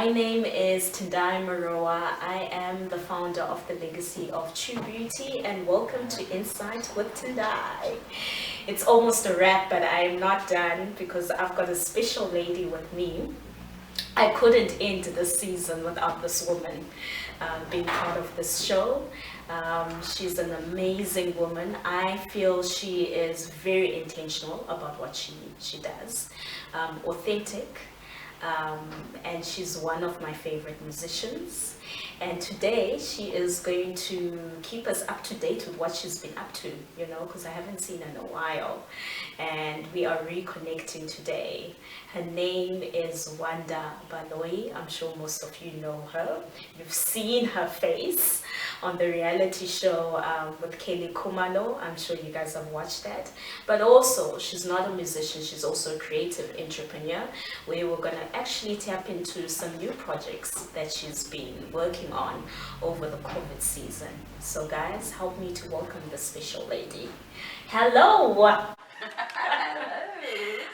My name is Tendai Marowa. I am the founder of the Legacy of True Beauty, and welcome to Incite with Tendai. It's almost a wrap, but I'm not done because I've got a special lady with me. I couldn't end this season without this woman being part of this show. She's an amazing woman. I feel she is very intentional about what she does, authentic, and she's one of my favorite musicians. And today she is going to keep us up to date with what she's been up to, you know, because I haven't seen her in a while. And we are reconnecting today. Her name is Wanda Baloyi. I'm sure most of you know her. You've seen her face on the reality show with Kelly Kumalo. I'm sure you guys have watched that. But also, she's not a musician, she's also a creative entrepreneur, where we're going to actually tap into some new projects that she's been working on over the COVID season. So guys, help me to welcome the special lady. Hello! Hello.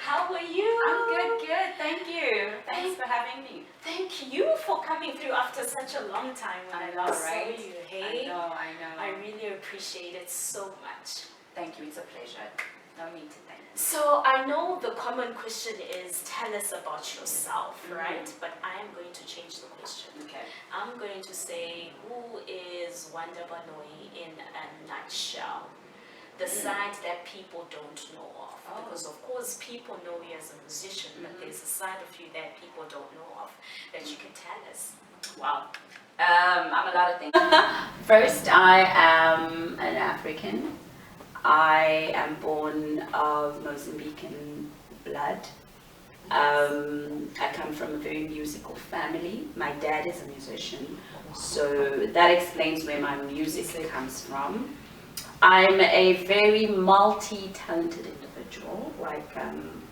How are you? I'm good, thank you. Thanks for having me. Thank you for coming through after such a long time when I last saw you. Hey? I know. I really appreciate it so much. Thank you, it's a pleasure. No need to thank you. So I know the common question is tell us about yourself, right? But I am going to change the question. Okay. I'm going to say, who is Wanda Baloyi in a nutshell? The side that people don't know of. Because of course people know you as a musician, but there's a side of you that people don't know of that you can tell us. Wow. I'm a lot of things. First, I am an African. I am born of Mozambican blood. I come from a very musical family. My dad is a musician, so that explains where my music comes from. I'm a very multi-talented individual. Like, I'm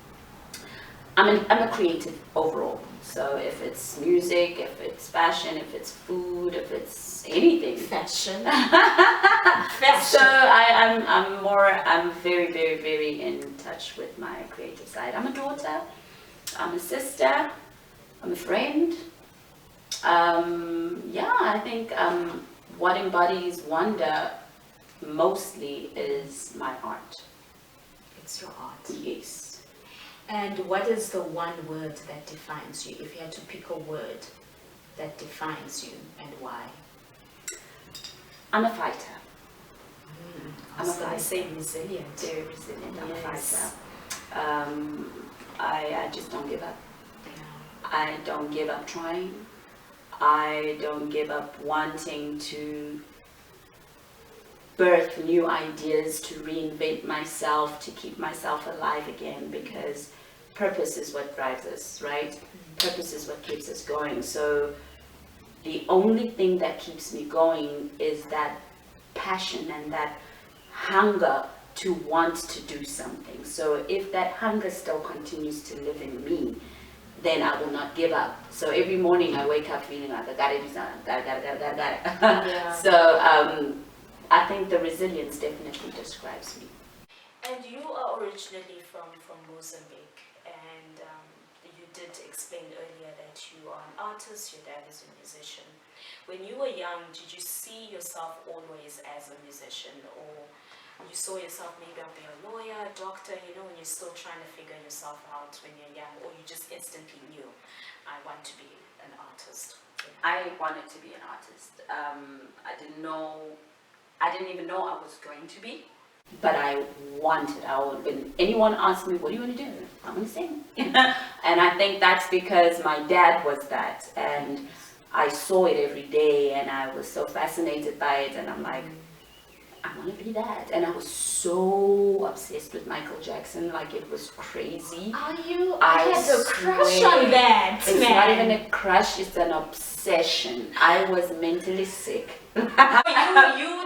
a creative overall. So if it's music, if it's fashion, if it's food, if it's anything. Fashion. So I'm very, very, very in touch with my creative side. I'm a daughter, I'm a sister, I'm a friend. I think what embodies Wanda mostly is my art. It's your art. Yes. And what is the one word that defines you? If you had to pick a word that defines you, and why? I'm a fighter. I was going to say resilient. Very resilient. I'm Yes. a fighter. I just don't give up. Yeah. I don't give up trying. I don't give up wanting to birth new ideas, to reinvent myself, to keep myself alive again, because purpose is what drives us, right? Purpose is what keeps us going. So the only thing that keeps me going is that passion and that hunger to want to do something. So if that hunger still continues to live in me, then I will not give up. So every morning I wake up feeling like I gotta do something, got it. Yeah. So I think the resilience definitely describes me. And you are originally from Mozambique, and you did explain earlier that you are an artist, your dad is a musician. When you were young, did you see yourself always as a musician, or you saw yourself maybe I'll be a lawyer, a doctor, you know, when you're still trying to figure yourself out when you're young, or you just instantly knew, I want to be an artist? I wanted to be an artist. I didn't even know I was going to be, but I wanted. When anyone asked me, what do you want to do? I'm going to sing. And I think that's because my dad was that, and I saw it every day, and I was so fascinated by it, and I'm like, I want to be that. And I was so obsessed with Michael Jackson, like it was crazy. Are you? I had a crush swear. on that, It's man. not even a crush, it's an obsession. I was mentally sick. you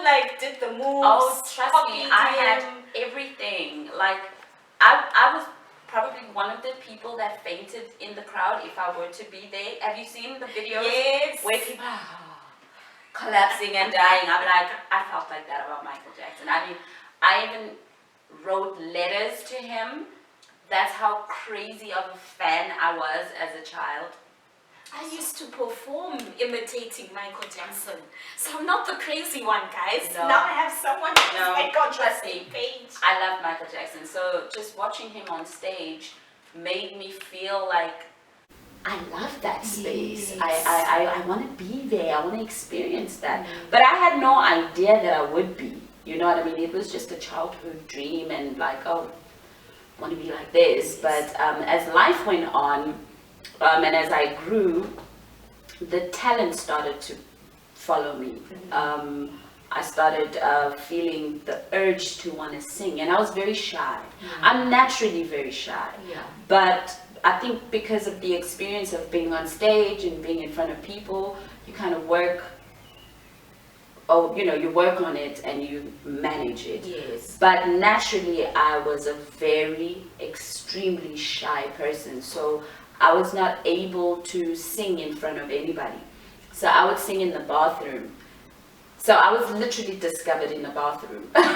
like did the moves. Oh, trust me, I had everything. Like, I was probably one of the people that fainted in the crowd if I were to be there. Have you seen the videos? Yes. Where people collapsing and dying. I'm like, I felt like that about Michael Jackson. I mean, I even wrote letters to him. That's how crazy of a fan I was as a child. I used to perform imitating Michael Jackson. So I'm not the crazy one, guys. No. Now I have someone who's like on the same page. I love Michael Jackson. So just watching him on stage made me feel like I love that space. Yes. I want to be there. I want to experience that. But I had no idea that I would be. You know what I mean? It was just a childhood dream and like, oh, I want to be like this. But as life went on and as I grew, the talent started to follow me. I started feeling the urge to want to sing, and I was very shy. I'm naturally very shy. But I think because of the experience of being on stage and being in front of people, you kind of work, you work on it and you manage it. Yes. But naturally, I was a very extremely shy person, so I was not able to sing in front of anybody. So I would sing in the bathroom. So I was literally discovered in the bathroom. Okay.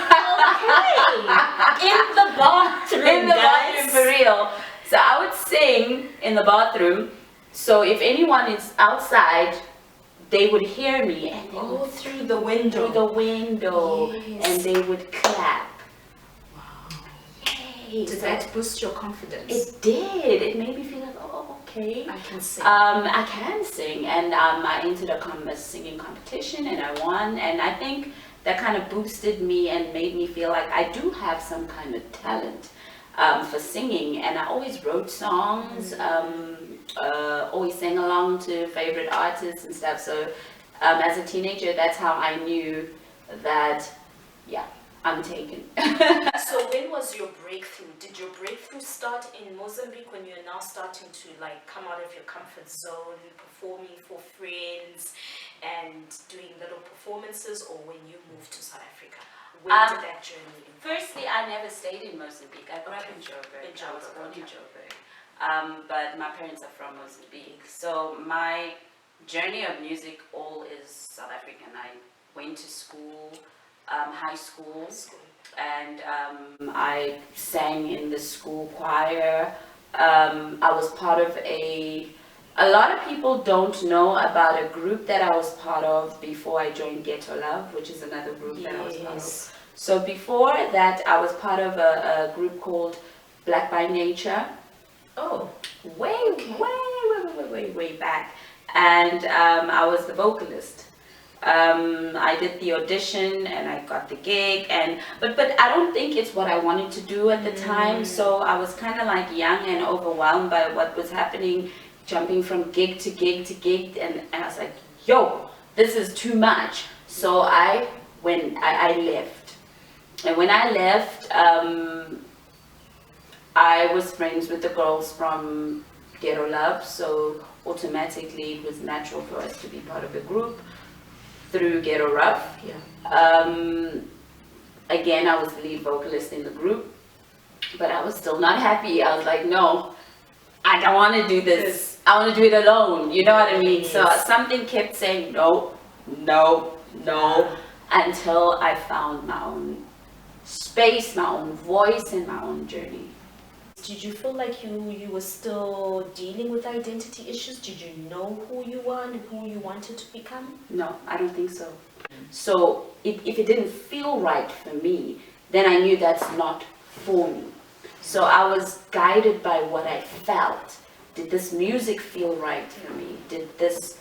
In the bathroom. In the bathroom, for real. So I would sing in the bathroom. So if anyone is outside, they would hear me and they would through the window. Through the window, Yes. and they would clap. Wow. Yay! Did that boost your confidence? It did. It made me feel like, oh, okay. I can sing. I can sing, and I entered a singing competition, and I won. And I think that kind of boosted me and made me feel like I do have some kind of talent for singing. And I always wrote songs, always sang along to favorite artists and stuff. So as a teenager, that's how I knew that, yeah, I'm taken. So when was your breakthrough? Did your breakthrough start in Mozambique when you're now starting to like come out of your comfort zone, performing for friends and doing little performances, or when you moved to South Africa? When did that journey begin? Firstly, I never stayed in Mozambique. I grew up in Joburg. I was born in Joburg. But my parents are from Mozambique. So my journey of music all is South African. I went to school, high school, and I sang in the school choir. I was part of a lot of people don't know about a group that I was part of before I joined Ghetto-Luv, which is another group that I was part of. So before that, I was part of a group called Black by Nature. Oh, way back. And I was the vocalist. I did the audition and I got the gig, but I don't think it's what I wanted to do at the time. So I was kind of like young and overwhelmed by what was happening, jumping from gig to gig to gig, and I was like, yo, this is too much. So I left. And when I left, I was friends with the girls from Ghetto-Luv, so automatically it was natural for us to be part of a group through Ghetto-Luv. Again, I was the lead vocalist in the group, but I was still not happy. I was like, no, I don't want to do this. I want to do it alone. You know what I mean? So something kept saying no, until I found my own space, my own voice, and my own journey. Did you feel like you were still dealing with identity issues? Did you know who you were and who you wanted to become? No, I don't think so. So if it didn't feel right for me, then I knew that's not for me. So I was guided by what I felt. Did this music feel right for me? Did this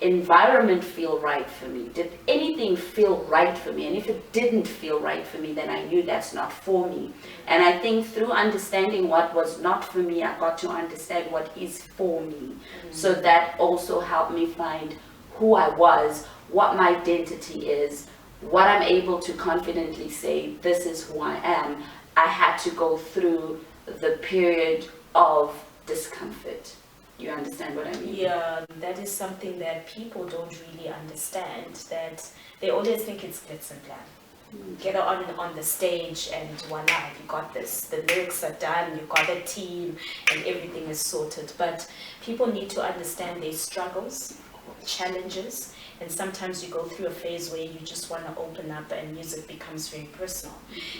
environment feel right for me? Did anything feel right for me? And if it didn't feel right for me, then I knew that's not for me. And I think through understanding what was not for me, I got to understand what is for me. So that also helped me find who I was, what my identity is, what I'm able to confidently say, this is who I am. I had to go through the period of discomfort. You understand what I mean? Yeah, that is something that people don't really understand, that they always think it's glitz and glam. Get on the stage and voila, you got this. The lyrics are done, you got a team, and everything is sorted. But people need to understand their struggles, challenges, and sometimes you go through a phase where you just want to open up and music becomes very personal.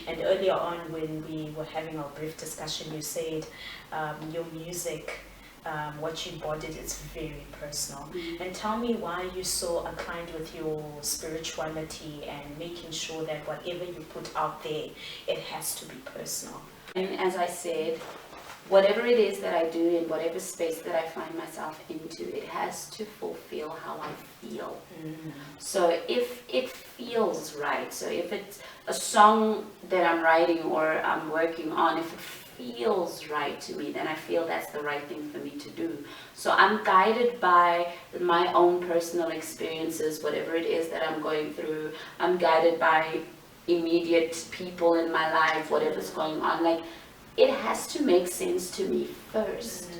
And earlier on when we were having our brief discussion, you said your music what you embodied is very personal. And tell me why you're so aligned with your spirituality and making sure that whatever you put out there, it has to be personal. And as I said, whatever it is that I do in whatever space that I find myself into, it has to fulfill how I feel. So if it feels right, so if it's a song that I'm writing or I'm working on, if it feels right to me, then I feel that's the right thing for me to do. So I'm guided by my own personal experiences, whatever it is that I'm going through. I'm guided by immediate people in my life, whatever's going on. Like, it has to make sense to me first.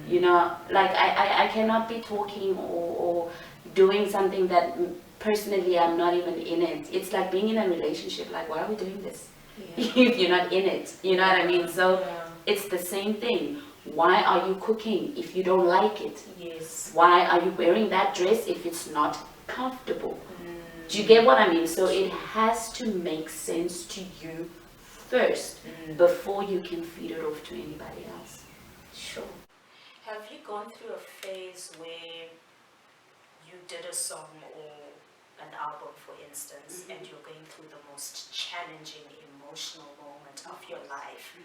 You know, like I cannot be talking or doing something that personally I'm not even in it. It's like being in a relationship, like, why are we doing this? If you're not in it, you know what I mean? So it's the same thing. Why are you cooking if you don't like it? Yes. Why are you wearing that dress if it's not comfortable? Do you get what I mean? So it has to make sense to you first before you can feed it off to anybody else. Sure. Have you gone through a phase where you did a song or an album, for instance, and you're going through the most challenging emotional moment of your life,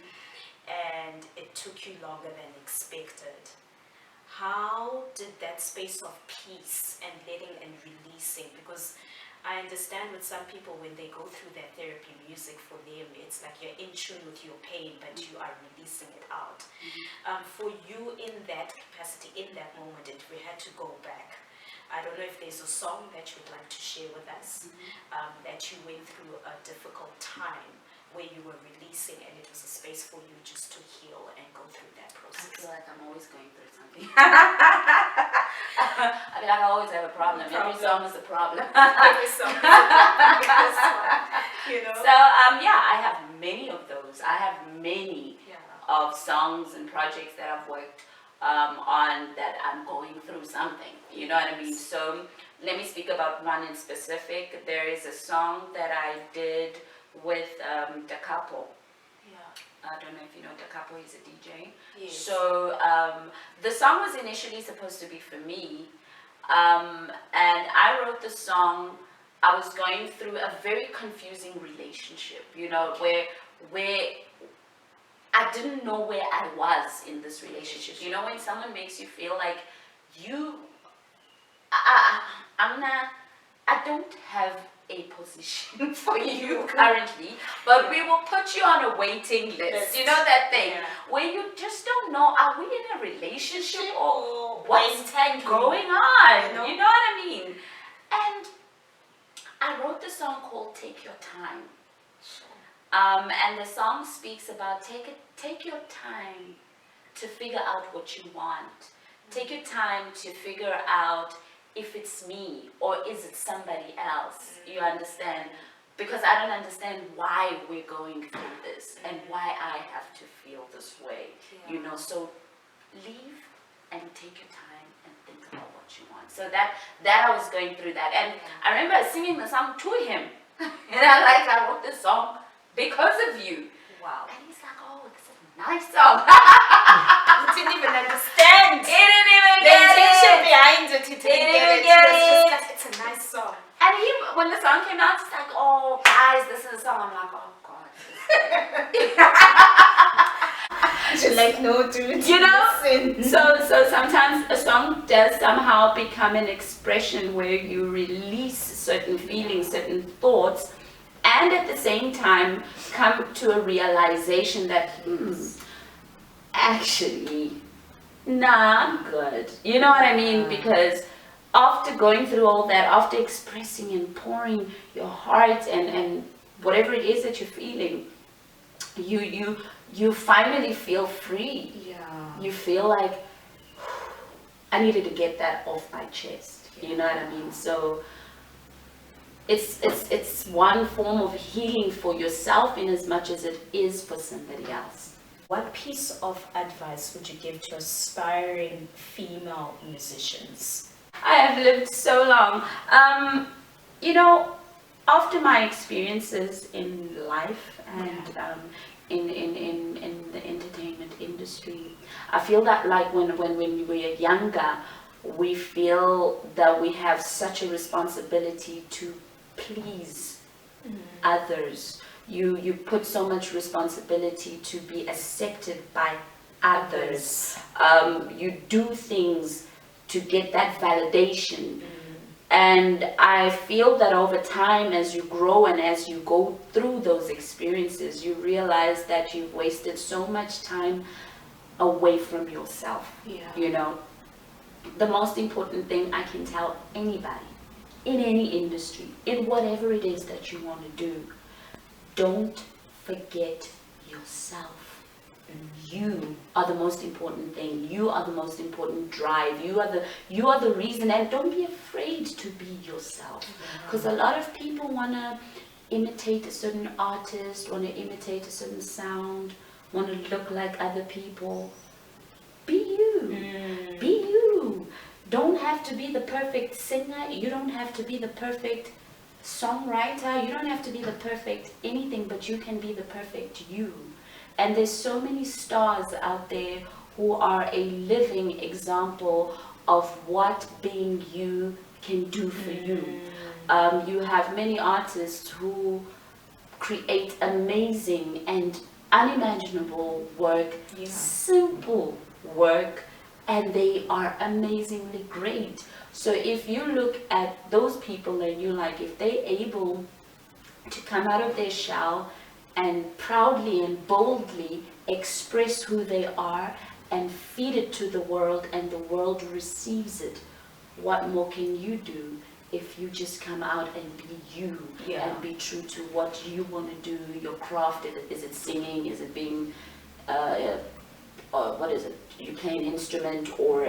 and it took you longer than expected? How did that space of peace and letting and releasing, because I understand with some people when they go through their therapy, music for them, it's like you're in tune with your pain, but you are releasing it out. For you in that capacity, in that moment, if we had to go back, I don't know if there's a song that you would like to share with us, that you went through a difficult time where you were releasing and it was a space for you just to heal and go through that process. I feel like I'm always going through something. I mean, I always have a problem. Every song is a problem. Every song is a problem. You know? So, yeah, I have many of those. I have many of songs and projects that I've worked on that I'm going through something. You know what I mean? So, let me speak about one in specific. There is a song that I did with Da Capo. I don't know if you know Da Capo, he's a DJ. Yes. So the song was initially supposed to be for me, and I wrote the song. I was going through a very confusing relationship, you know, where I didn't know where I was in this relationship. You know, when someone makes you feel like I don't have a position for you currently, but we will put you on a waiting list. You know that thing where you just don't know, are we in a relationship or what's going on? You know what I mean? And I wrote the song called Take Your Time. And the song speaks about take your time to figure out what you want. Take your time to figure out if it's me or is it somebody else. You understand? Because I don't understand why we're going through this and why I have to feel this way. You know, so leave and take your time and think about what you want. So that I was going through that, and I remember singing the song to him. And I wrote this song because of you. Wow. And he's like, oh, this is a nice song. He didn't even understand. He didn't even the get intention it. behind it. He didn't get it. It's a nice song. And when the song came out, he's like, oh, guys, this is a song. I'm like, oh, God. She's like, no, dude. You know? So sometimes a song does somehow become an expression where you release certain feelings, certain thoughts, and at the same time come to a realization that, actually, I'm good. You know what I mean? Because after going through all that, after expressing and pouring your heart and whatever it is that you're feeling, you finally feel free. You feel like, I needed to get that off my chest. You know what I mean? So it's one form of healing for yourself in as much as it is for somebody else. What piece of advice would you give to aspiring female musicians? I have lived so long. You know, after my experiences in life and in the entertainment industry. I feel that like when we were younger, we feel that we have such a responsibility to please others. You put so much responsibility to be accepted by others. You do things to get that validation. And I feel that over time, as you grow and as you go through those experiences, you realize that you've wasted so much time away from yourself. You know, the most important thing I can tell anybody in any industry, in whatever it is that you want to do, don't forget yourself. You are the most important thing. You are the most important drive. You are the reason, and don't be afraid to be yourself. Because a lot of people want to imitate a certain artist, want to imitate a certain sound, want to look like other people. Be you. Be you. Don't have to be the perfect singer. You don't have to be the perfect songwriter. You don't have to be the perfect anything, but you can be the perfect you. And there's so many stars out there who are a living example of what being you can do for you. You have many artists who create amazing and unimaginable work, simple work, and they are amazingly great. So if you look at those people and you're like, if they're able to come out of their shell and proudly and boldly express who they are and feed it to the world, and the world receives it, what more can you do if you just come out and be you and be true to what you want to do, your craft? Is it singing? Is it being, what is it? You play an instrument, or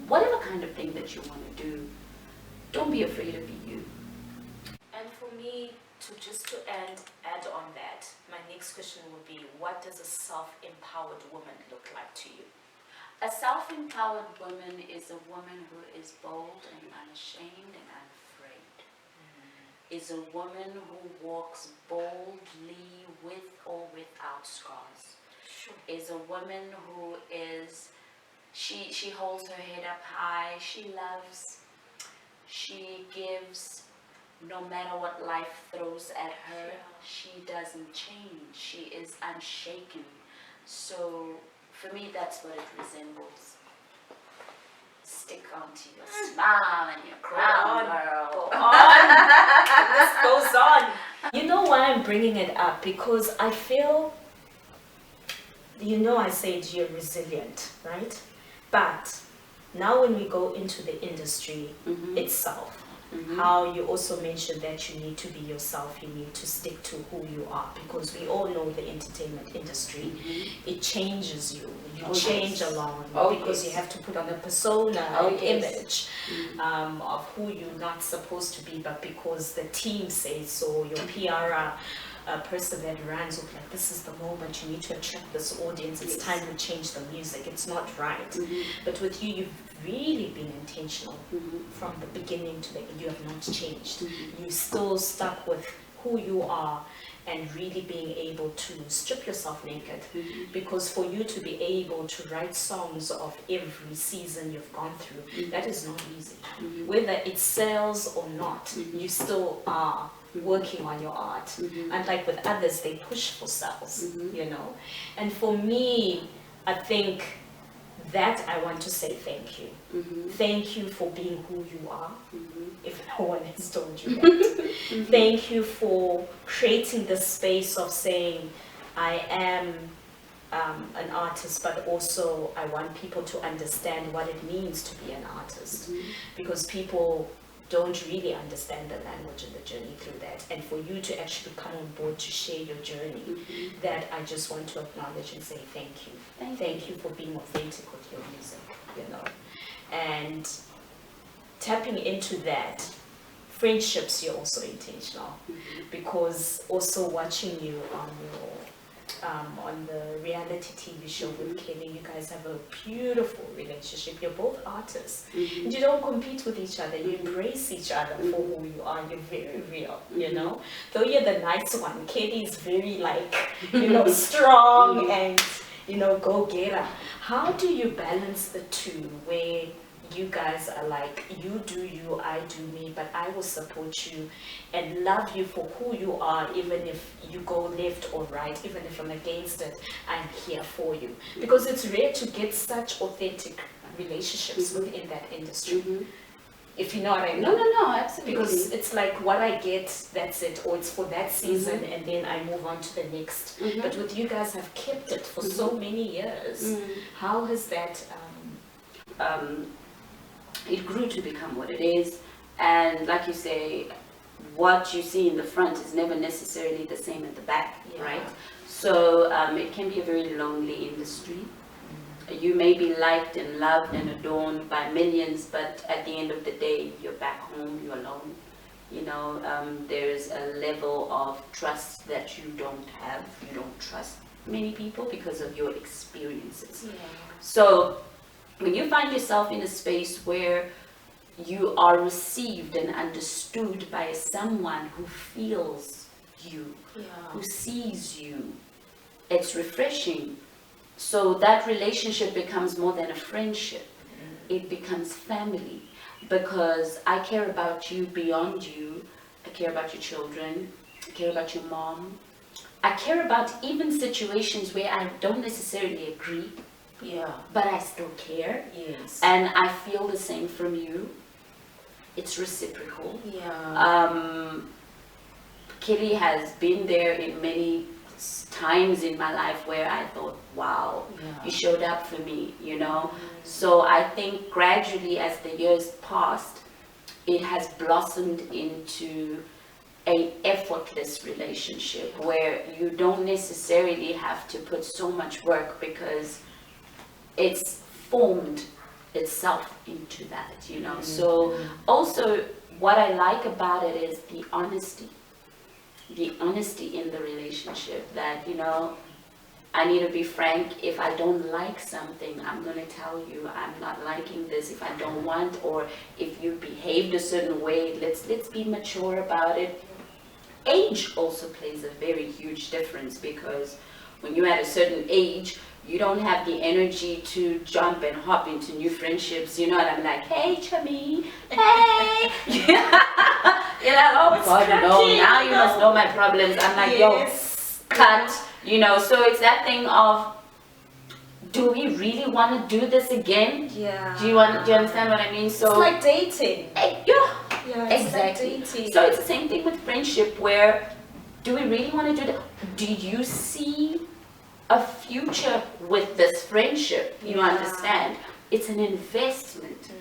whatever kind of thing that you want to do. Don't be afraid to be you. And for me, to add on that, my next question would be, what does a self-empowered woman look like to you? A self-empowered woman is a woman who is bold and unashamed and unafraid. Is a woman who walks boldly with or without scars. Is a woman who is, she holds her head up high, she loves, she gives. No matter what life throws at her, she doesn't change. She is unshaken. So for me, that's what it resembles. Stick onto your smile and your crown, girl. Go on. This goes on. You know why I'm bringing it up? Because I feel, you know, I said you're resilient, right? But now when we go into the industry itself, how you also mentioned that you need to be yourself, you need to stick to who you are, because we all know the entertainment industry, it changes you, change along, because you have to put on a persona, an image of who you're not supposed to be, but because the team says so, your PR person that runs will be like, this is the moment, you need to attract this audience, it's time to change the music, it's not right. But with you, you've really been intentional from the beginning to the end. You have not changed. You still stuck with who you are and really being able to strip yourself naked, because for you to be able to write songs of every season you've gone through, that is not easy. Whether it sells or not, you still are working on your art. And like with others, they push for sales, you know. And for me, I think that I want to say thank you. Thank you for being who you are, if no one has told you that. Thank you for creating the space of saying, I am an artist, but also I want people to understand what it means to be an artist. Because people don't really understand the language and the journey through that. And for you to actually come on board to share your journey, that I just want to acknowledge and say thank you. Thank you for being authentic with your music, you know. And tapping into that, friendships, you're also intentional. Because also watching you on your on the reality TV show with Kelly. You guys have a beautiful relationship. You're both artists. And you don't compete with each other. You embrace each other for who you are. You're very real, you know. Though you're the nice one, Kelly is very like, you know, strong and, you know, go-getter. How do you balance the two where you guys are like, you do you, I do me, but I will support you and love you for who you are, even if you go left or right, even if I'm against it, I'm here for you. Because it's rare to get such authentic relationships within that industry. If you know what I mean. No, absolutely. Because it's like what I get, that's it, or it's for that season, and then I move on to the next. But with you guys have kept it for so many years. How has that it grew to become what it is, and like you say, what you see in the front is never necessarily the same at the back, right? So it can be a very lonely industry. You may be liked and loved and adorned by millions, but at the end of the day, you're back home, you're alone. You know, there's a level of trust that you don't have. You don't trust many people because of your experiences. So when you find yourself in a space where you are received and understood by someone who feels you, who sees you, it's refreshing. So that relationship becomes more than a friendship. It becomes family, because I care about you beyond you. I care about your children. I care about your mom. I care about even situations where I don't necessarily agree. But I still care. And I feel the same from you. It's reciprocal. Kelly has been there in many times in my life where I thought, wow, you showed up for me, you know. So I think gradually as the years passed, it has blossomed into an effortless relationship where you don't necessarily have to put so much work, because it's formed itself into that, you know. So also what I like about it is the honesty in the relationship, that, you know, I need to be frank. If I don't like something, I'm going to tell you I'm not liking this. If I don't want, or if you behaved a certain way, let's be mature about it. Age also plays a very huge difference, because when you're at a certain age, you don't have the energy to jump and hop into new friendships. You know what I'm like, hey, chummy, hey. You're like, oh, God, no, now you must know my problems. I'm like, yo, cut. You know, so it's that thing of, do we really want to do this again? Do you understand what I mean? So it's like dating. Exactly. Like dating. So it's the same thing with friendship, where do we really want to do that? Do you see a future with this friendship? You understand? It's an investment.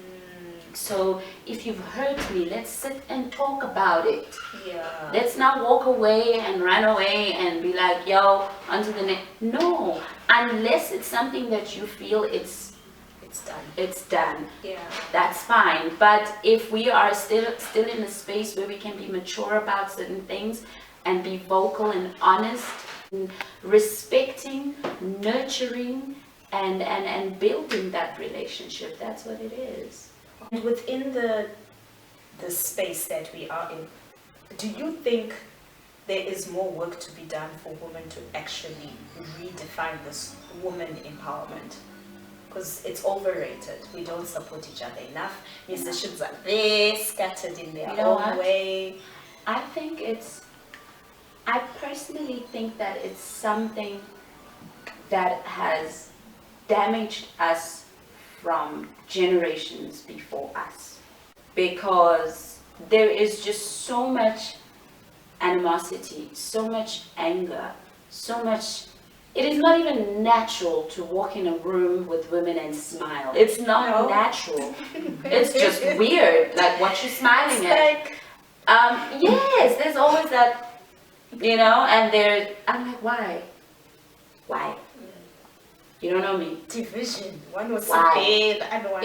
So if you've hurt me, let's sit and talk about it. Let's not walk away and run away and be like, yo, onto the next. No, unless it's something that you feel it's done. That's fine. But if we are still in a space where we can be mature about certain things and be vocal and honest, and respecting, nurturing, and building that relationship, that's what it is. And within the space that we are in, do you think there is more work to be done for women to actually redefine this woman empowerment? Because it's overrated. We don't support each other enough. Musicians are very scattered in their own way. I personally think that it's something that has damaged us from generations before us, because there is just so much animosity, so much anger, so much. It is not even natural to walk in a room with women and smile. It's not natural. It's just weird, like what you're smiling at. Yes, there's always that, you know, and I'm like, why? You don't know me. Division. One was so big, the other one.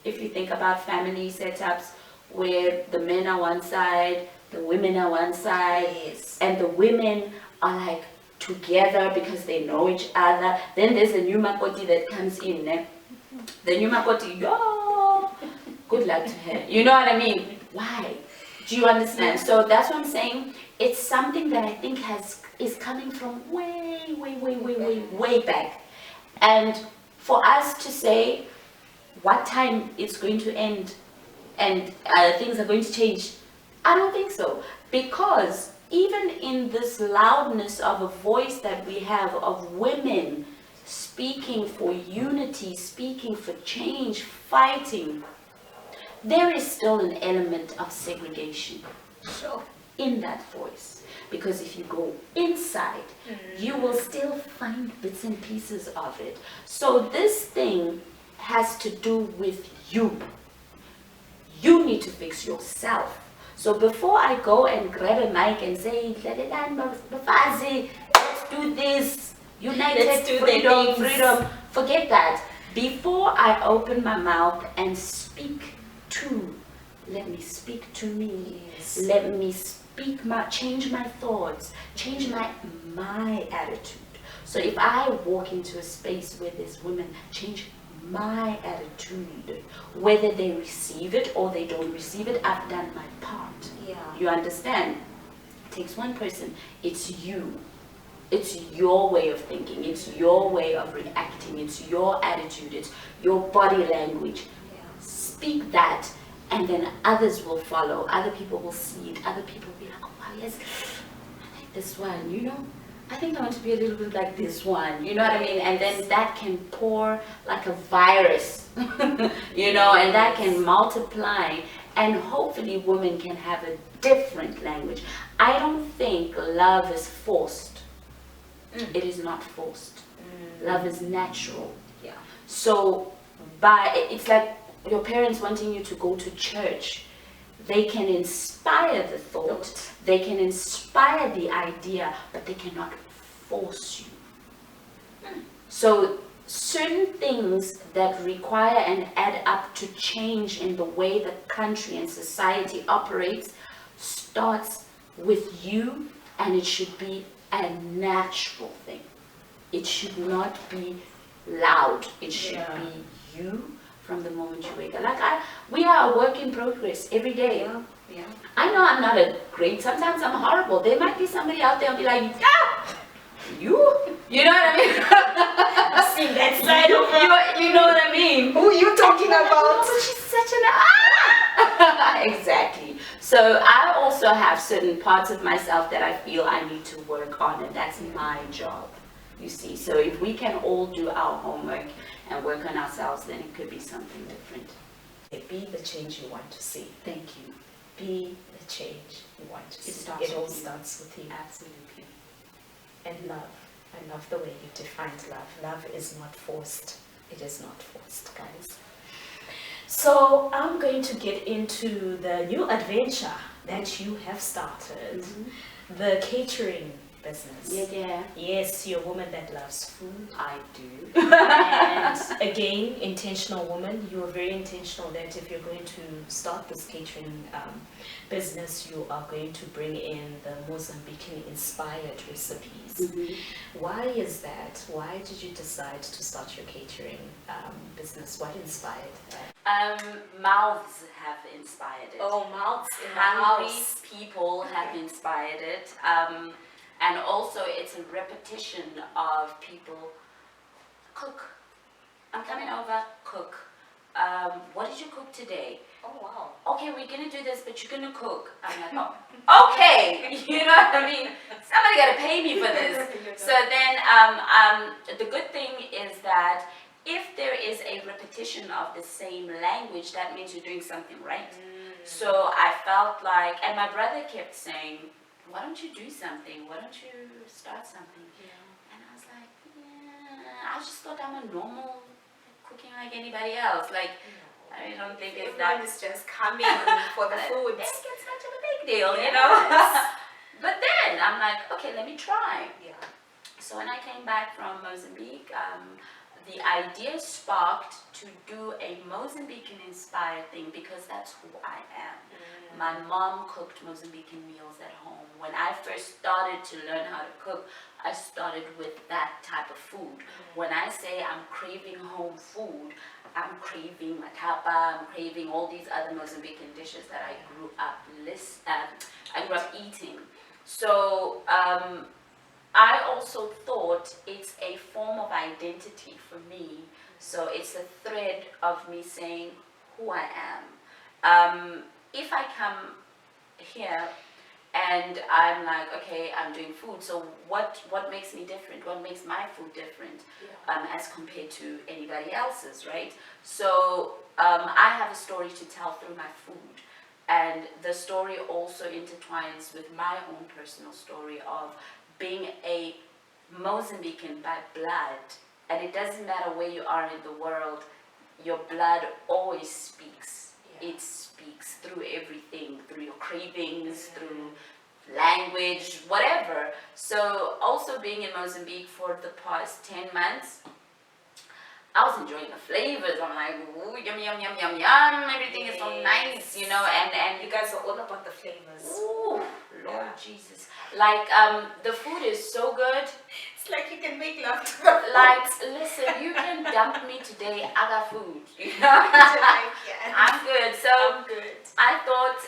If you think about family setups where the men are one side, the women are one side, Yes. and the women are like together because they know each other. Then there's a new makoti that comes in. The new makoti, yo, good luck to her. You know what I mean? Why? Do you understand? Yeah. So that's what I'm saying. It's something that I think is coming from way back. And for us to say what time it's going to end and things are going to change, I don't think so. Because even in this loudness of a voice that we have of women speaking for unity, speaking for change, fighting, there is still an element of segregation Sure. in that voice. Because if you go inside, you will still find bits and pieces of it. So this thing has to do with you. You need to fix yourself. So before I go and grab a mic and say, let's do this, united, Let's do the freedom, things. freedom, forget that. Before I open my mouth and speak to, let me speak to me. Yes. Let me change my thoughts, change my attitude. So if I walk into a space where there's women, change my attitude. Whether they receive it or they don't receive it, I've done my part. Yeah. You understand? It takes one person. It's you. It's your way of thinking. It's your way of reacting. It's your attitude. It's your body language. Yeah. Speak that, and then others will follow. Other people will see it. Other people will be like, oh wow, yes, I like this one, you know? I think I want to be a little bit like this one, you know what I mean? And then that can pour like a virus, you know, and that can multiply. And hopefully women can have a different language. I don't think love is forced. It is not forced. Love is natural. Yeah. So it's like your parents wanting you to go to church. They can inspire the thought, they can inspire the idea, but they cannot force you. So certain things that require and add up to change in the way the country and society operates starts with you, and it should be a natural thing. It should not be loud. It should be you from the moment you wake up. Like we are a work in progress every day. Yeah. Yeah. I know I'm not a great, sometimes I'm horrible. There might be somebody out there who'll be like, ah, you know what I mean? I've seen that side of her. You know what I mean? Who are you talking about? Oh, she's such an Exactly. So I also have certain parts of myself that I feel I need to work on, and that's my job, you see. So if we can all do our homework and work on ourselves, then it could be something different. Be the change you want to see. Thank you. Be the change you want to see. starts It all with you. starts with you. Absolutely. And love. I love the way you defined love. Love is not forced. It is not forced, guys. So I'm going to get into the new adventure that you have started. The catering business. Yeah. Yes, you're a woman that loves food. I do. And again, intentional woman. You are very intentional that if you're going to start this catering business, you are going to bring in the Mozambican inspired recipes. Why is that? Why did you decide to start your catering business? What inspired that? Mouths have inspired it. Oh, mouths in the Hungry house. people have inspired it. And also it's a repetition of people, cook. I'm coming over, cook. What did you cook today? Oh, wow. Okay, we're gonna do this, but you're gonna cook. I'm like, oh, okay, you know what I mean? Somebody gotta pay me for this. So then, the good thing is that if there is a repetition of the same language, that means you're doing something right. So I felt like, and my brother kept saying, why don't you do something? Why don't you start something? And I was like, yeah, I just thought I'm a normal cooking like anybody else. Like, I don't think it's that. Everyone is just coming for the food. It's such a big deal, you know? But then I'm like, okay, let me try. Yeah. So when I came back from Mozambique, the idea sparked to do a Mozambican-inspired thing because that's who I am. My mom cooked Mozambican meals at home. When I first started to learn how to cook, I started with that type of food. When I say I'm craving home food, I'm craving matapa, I'm craving all these other Mozambican dishes that I grew up eating. So I also thought it's a form of identity for me. So it's a thread of me saying who I am. If I come here and I'm like, okay, I'm doing food, so what makes me different? What makes my food different as compared to anybody else's, right? So I have a story to tell through my food. And the story also intertwines with my own personal story of being a Mozambican by blood. And it doesn't matter where you are in the world, your blood always speaks. It speaks through everything, through your cravings, through language, whatever. So also being in Mozambique for the past 10 months, I was enjoying the flavors. I'm like, ooh, yum, yum, yum, yum, yum. Everything is so nice, you know, and you guys are all about the flavors. Ooh, Lord Jesus. Like, the food is so good. It's like you can make love to the food. Like, listen, you can dump me today, I got food, you know? I'm good. So I'm good. I thought,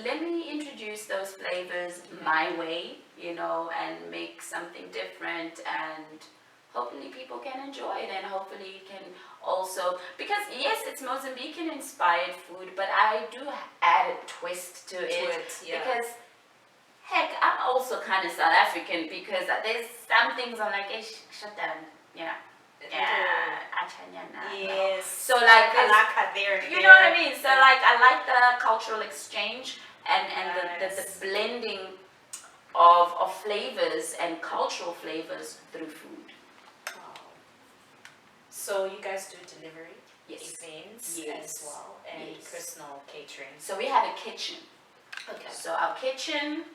let me introduce those flavors my way, you know, and make something different, and hopefully people can enjoy it, and hopefully can also, because yes, it's Mozambican inspired food, but I do add a twist to it. Because heck, I'm also kind of South African, because there's some things I'm like, hey, shut down, you know. Yes. So like, there, you know what I mean? So like, I like the cultural exchange and the blending of flavors and cultural flavors through food. So you guys do delivery, Yes. events as well, and personal catering. So we have a kitchen. Okay. So our kitchen,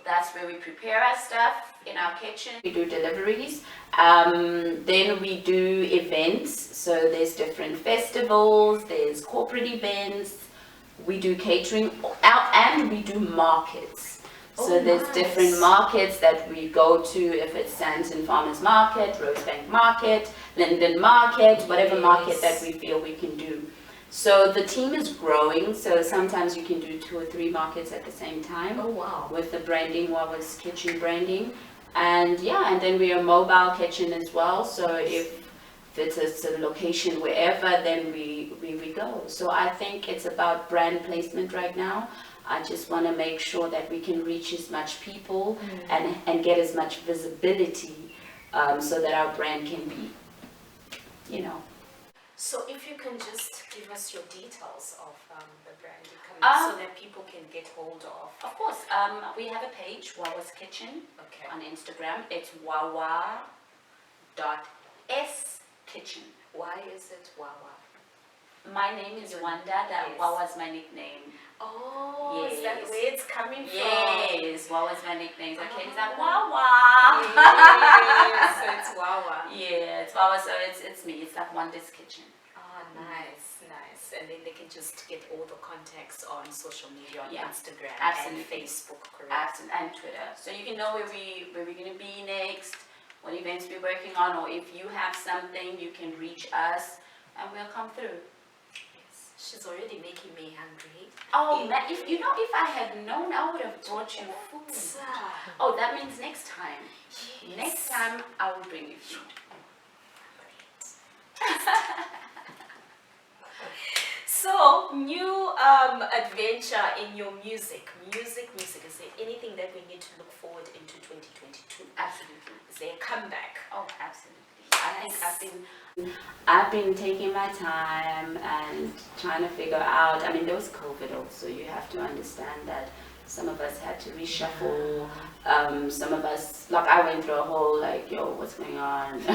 that's where we prepare our stuff in our kitchen. We do deliveries. Then we do events. So there's different festivals, there's corporate events. We do catering, and we do markets. So there's different markets that we go to, if it's Santon Farmers Market, Rosebank Market, Linden Market, whatever market that we feel we can do. So the team is growing, so sometimes you can do 2 or 3 markets at the same time. Oh wow. With the branding, Wawa's kitchen branding. And yeah, and then we're a mobile kitchen as well, so if it's a location wherever, then we go. So I think it's about brand placement right now. I just want to make sure that we can reach as much people and get as much visibility so that our brand can be, you know. So if you can just give us your details of the brand so that people can get hold of. Of course, we have a page, Wawa's Kitchen, on Instagram. It's wawa.skitchen. Why is it Wawa? My name is Wanda, Wawa's my nickname. Oh, is that where it's coming from? Yes, Wawa's my nickname. Okay, it's like Wawa. Yes, so it's Wawa. Yeah, it's Wawa, so it's me. It's like Wanda's Kitchen. Oh, nice, nice. And then they can just get all the contacts on social media, on Instagram and Facebook, correct? Absolutely, and Twitter. So you can know where we're going to be next, what events we're working on, or if you have something, you can reach us and we'll come through. She's already making me hungry. Oh, if I had known, I would have brought you food. Oh, that means next time. Yes. Next time, I will bring you food. So, new adventure in your music. Music. Is there anything that we need to look forward into 2022? Absolutely. Is there a comeback? Oh, absolutely. I think I've been taking my time and trying to figure out. I mean, there was COVID also. You have to understand that some of us had to reshuffle. Some of us, like I went through a whole like, yo, what's going on? What's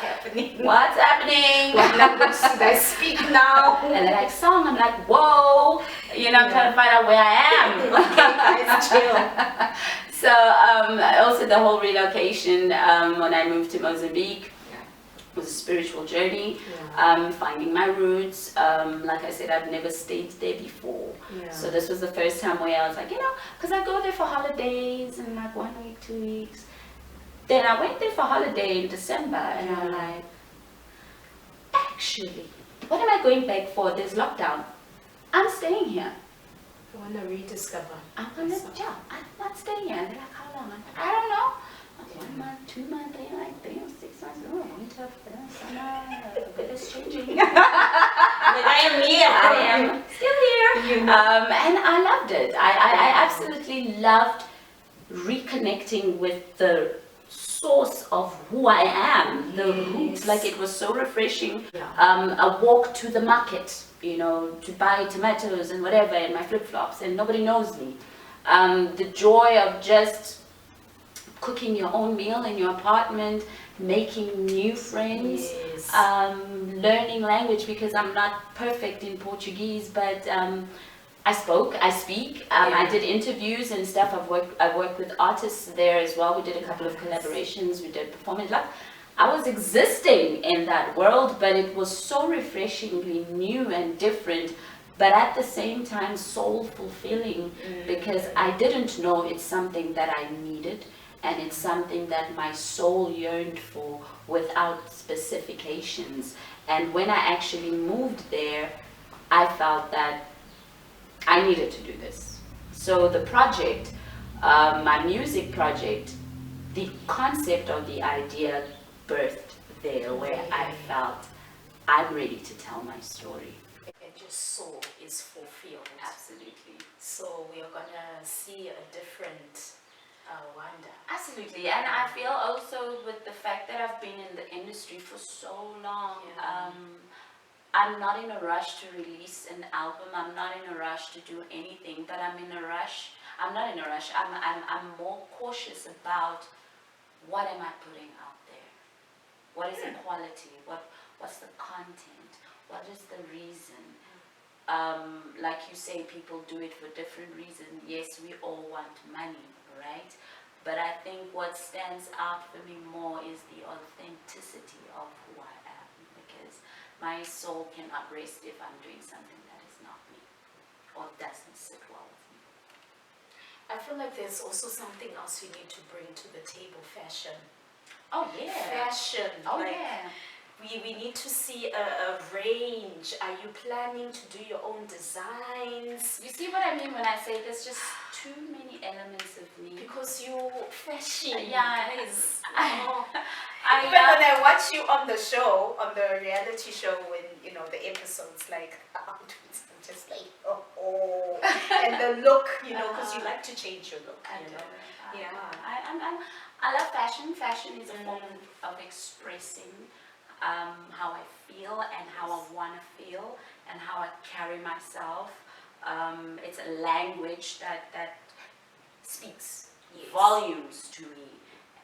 happening? What's happening? What language should I speak now? And they're like, song. I'm like, whoa. You know, I'm trying to find out where I am. Okay, guys, chill. So also the whole relocation when I moved to Mozambique. was a spiritual journey, Yeah. finding my roots. Like I said, I've never stayed there before. Yeah. So this was the first time where I was like, because I go there for holidays and like 1 week, 2 weeks. Then I went there for holiday in December and I'm like, actually, what am I going back for? There's lockdown. I'm staying here. I want to rediscover. I'm not staying here. And they're like, how long? I'm like, I don't know. 1 month, 2 months, they're like 3 or 6 months. Oh, winter, summer, weather's changing. But I am here. I am still here. And I loved it. I absolutely loved reconnecting with the source of who I am, the roots. Like, it was so refreshing. Yeah. A walk to the market, to buy tomatoes and whatever, and my flip-flops, and nobody knows me. The joy of just cooking your own meal in your apartment, making new friends, Yes. Learning language, because I'm not perfect in Portuguese, but I speak. I did interviews and stuff. I've worked with artists there as well. We did a couple of collaborations. We did performance. Like, I was existing in that world, but it was so refreshingly new and different, but at the same time soul fulfilling, because I didn't know it's something that I needed, and it's something that my soul yearned for without specifications. And when I actually moved there, I felt that I needed to do this. So the project, my music project, the concept of the idea birthed there, where I felt I'm ready to tell my story. And your soul is fulfilled. Absolutely. So we are gonna see a different Wanda. Absolutely. And I feel also with the fact that I've been in the industry for so long, I'm not in a rush to release an album. I'm not in a rush to do anything, but I'm not in a rush. I'm more cautious about what am I putting out there? What is the quality? What's the content? What is the reason? Like you say, people do it for different reasons. Yes, we all want money, right? But I think what stands out for me more is the authenticity of who I am, because my soul cannot rest if I'm doing something that is not me or doesn't sit well with me. I feel like there's also something else you need to bring to the table: fashion. Oh yeah. Fashion. Oh like, yeah. We need to see a range. Are you planning to do your own designs? You see what I mean when I say there's just too many elements of me. Because you fashion, Yeah, guys. I Even when I watch you on the show, on the reality show, when the episodes, like I'm just like and the look, because you like to change your look. I love fashion. Fashion is a form of expressing how I feel and how I want to feel and how I carry myself. It's a language that speaks volumes to me,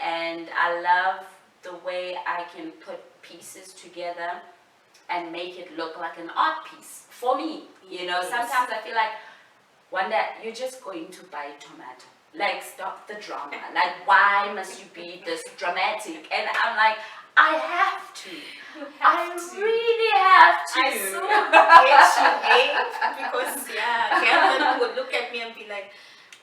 and I love the way I can put pieces together and make it look like an art piece for me. Sometimes I feel like, Wanda, you're just going to buy tomato. Like, stop the drama. Like, why must you be this dramatic? And I'm like, I have to. I really have to. I so get you, because Kevin would look at me and be like,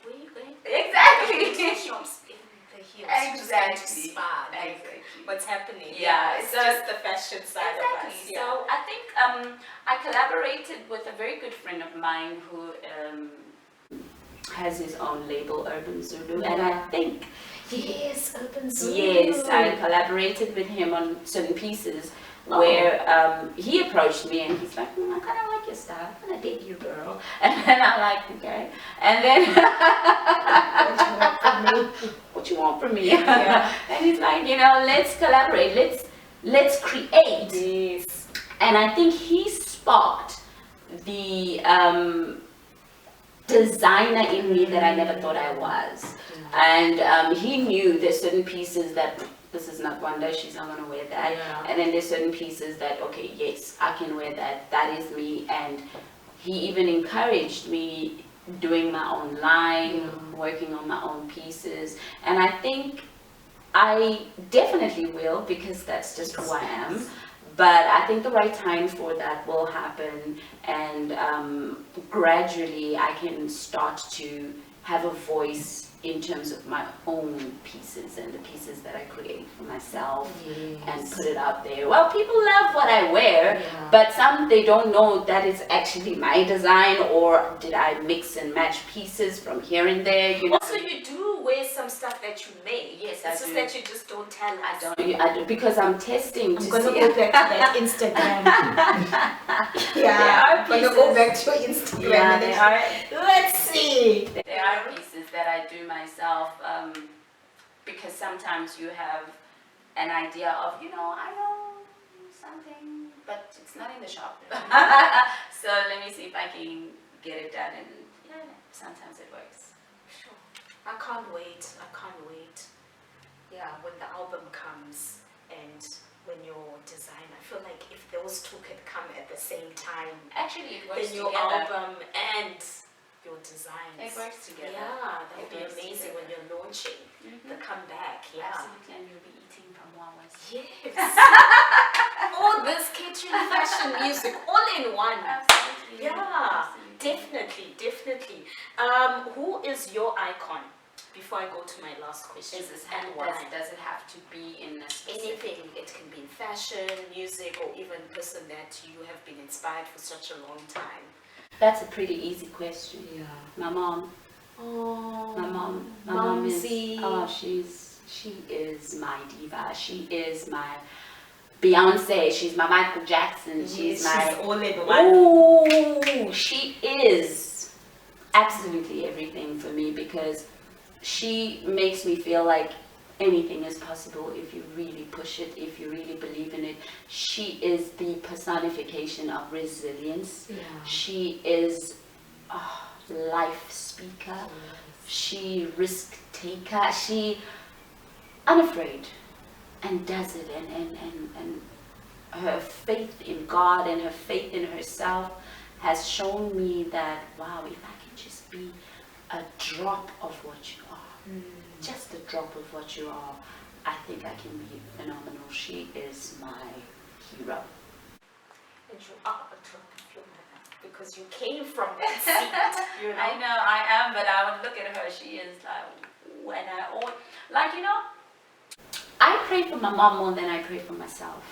where are you going? Exactly. Shops in the hills. Exactly. Spa, like, Exactly. what's happening? Yeah, it's so just the fashion side of us. Exactly. So I think I collaborated with a very good friend of mine who has his own label, Urban Zulu, and I think Urban Zulu. yes, I collaborated with him on certain pieces where he approached me and he's like, I kind of like your style, I'm gonna date you, girl. And then I'm like, okay. And then what you want from me? Yeah. And he's like, let's collaborate, let's create. Yes. And I think he sparked the designer in me that I never thought I was. And he knew there's certain pieces that this is not Wanda, she's not going to wear that. Yeah. And then there's certain pieces that, okay, yes, I can wear that, that is me. And he even encouraged me doing my own line, working on my own pieces. And I think I definitely will, because that's just who I am. But I think the right time for that will happen, and gradually I can start to have a voice in terms of my own pieces and the pieces that I create for myself, and put it out there. Well, people love what I wear, but some, they don't know that it's actually my design, or did I mix and match pieces from here and there, you know. Also, you do wear some stuff that you made. Yes, it's just that you just don't tell us. I do, because I'm testing. I'm gonna go back to that Instagram. I'm gonna go back to your Instagram. Yeah, they are. Let's see. There are pieces that I do myself, because sometimes you have an idea of, I know something, but it's not in the shop. So let me see if I can get it done, and sometimes it works. Sure. I can't wait. Yeah, when the album comes and when your design, I feel like if those two could come at the same time, actually it works then your together. album and your designs. It works together. Yeah, that would be amazing when you're launching the comeback. Yeah. Absolutely, and you'll be eating from Wawa's. Yes. All this catering, fashion, music, all in one. Absolutely. Yeah, Absolutely. definitely. Who is your icon? Before I go to my last question. Does it have to be in a specific... Anything. It can be in fashion, music, or even person that you have been inspired for such a long time. That's a pretty easy question. Yeah. My mom. Oh. My mom is... Momsy. Oh, she is my diva. She is my Beyonce. She's my Michael Jackson. She's all in one. Oh, she is absolutely everything for me, because she makes me feel like anything is possible if you really push it, if you really believe in it. She is the personification of resilience. Yeah. She is a life speaker. Yes. She risk taker. She unafraid and does it, and her faith in God and her faith in herself has shown me that, wow, if I can just be a drop of what you are, just a drop of what you are, I think I can be phenomenal. She is my hero. And you are a drop of your mother, because you came from that seat. You know? I know I am, but I would look at her. She is I pray for my mom more than I pray for myself.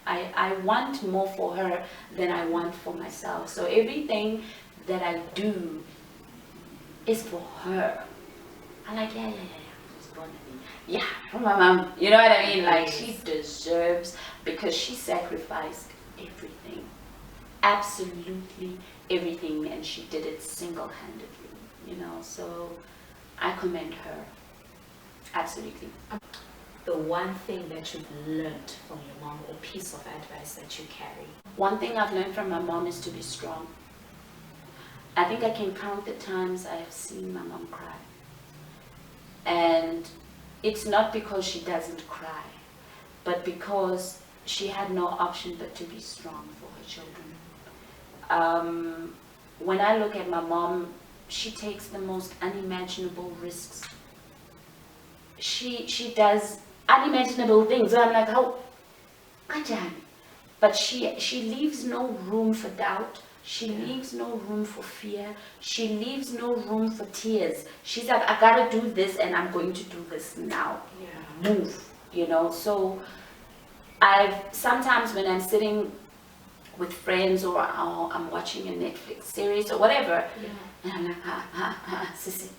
I want more for her than I want for myself. So everything that I do is for her. I'm like, yeah, she's born to me. Yeah, from my mom. You know what I mean? Like, she deserves, because she sacrificed everything. Absolutely everything, and she did it single-handedly, so I commend her. Absolutely. The one thing that you've learned from your mom, or piece of advice that you carry? One thing I've learned from my mom is to be strong. I think I can count the times I have seen my mom cry. And it's not because she doesn't cry, but because she had no option but to be strong for her children. When I look at my mom, she takes the most unimaginable risks. She does unimaginable things. So I'm like, how? But she leaves no room for doubt. She leaves no room for fear. She leaves no room for tears. She's like, I gotta do this, and I'm going to do this now. Yeah. Move, So sometimes when I'm sitting with friends, or I'm watching a Netflix series or whatever, and I'm like, Sissy,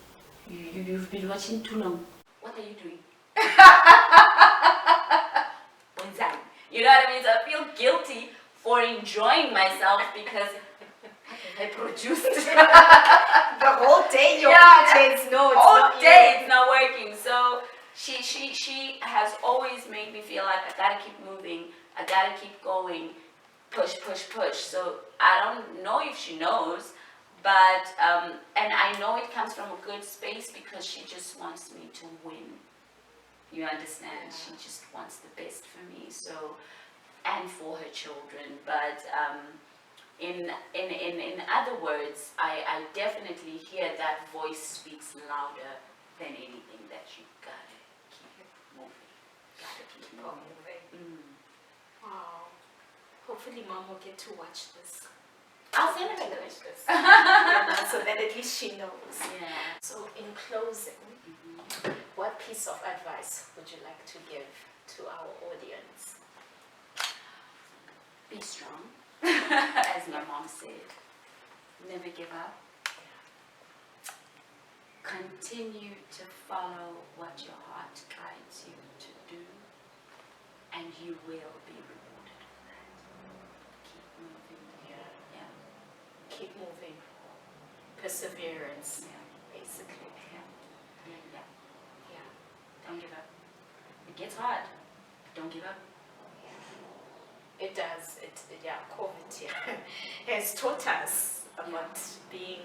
you've been watching too long. What are you doing? You know what I mean? So I feel guilty for enjoying myself, because I produced the whole day. It's not working. So she has always made me feel like I gotta keep moving, I gotta keep going, push. So I don't know if she knows, but and I know it comes from a good space, because she just wants me to win. You understand? She just wants the best for me. So, and for her children. But in other words, I definitely hear that voice speaks louder than anything, that you gotta Gotta keep on moving. Mm. Wow. Hopefully mom will get to watch this. I'll send her to the watch this. link. So that at least she knows. Yeah. So in closing, Mm-hmm. what piece of advice would you like to give to our audience? Be strong, as my mom said. Never give up. Continue to follow what your heart guides you to do, and you will be rewarded for that. Keep moving. Yeah. Keep moving. Perseverance, Yeah. basically. Yeah. Yeah. Yeah. Don't give up. It gets hard. Don't give up. It does. COVID has taught us about being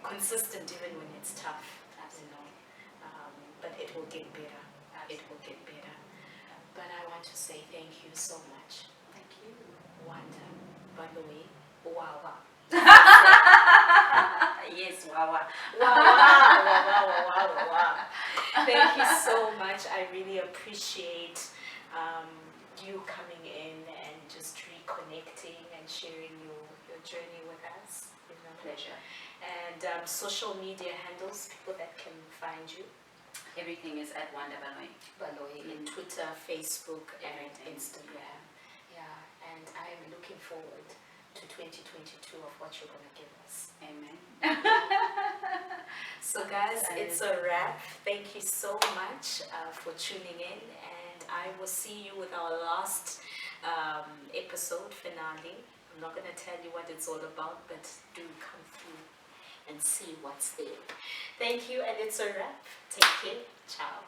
consistent even when it's tough. Absolutely. But it will get better. Absolutely. It will get better. But I want to say thank you so much, Thank you. Wanda Baloyi, Wawa. Yes, Wawa. Wow. Thank you so much. I really appreciate you coming in and just reconnecting and sharing your journey with us. Pleasure. And social media handles, people that can find you. Everything is at Wanda Baloyi. Baloyi in Twitter, Facebook, and Everything. Instagram. Yeah, and I am looking forward to 2022 of what you're going to give us. Amen. So guys, it's a wrap. Thank you so much for tuning in, and I will see you with our last episode finale. I'm not going to tell you what it's all about, but do come through and see what's there. Thank you, and it's a wrap. Take care. Ciao.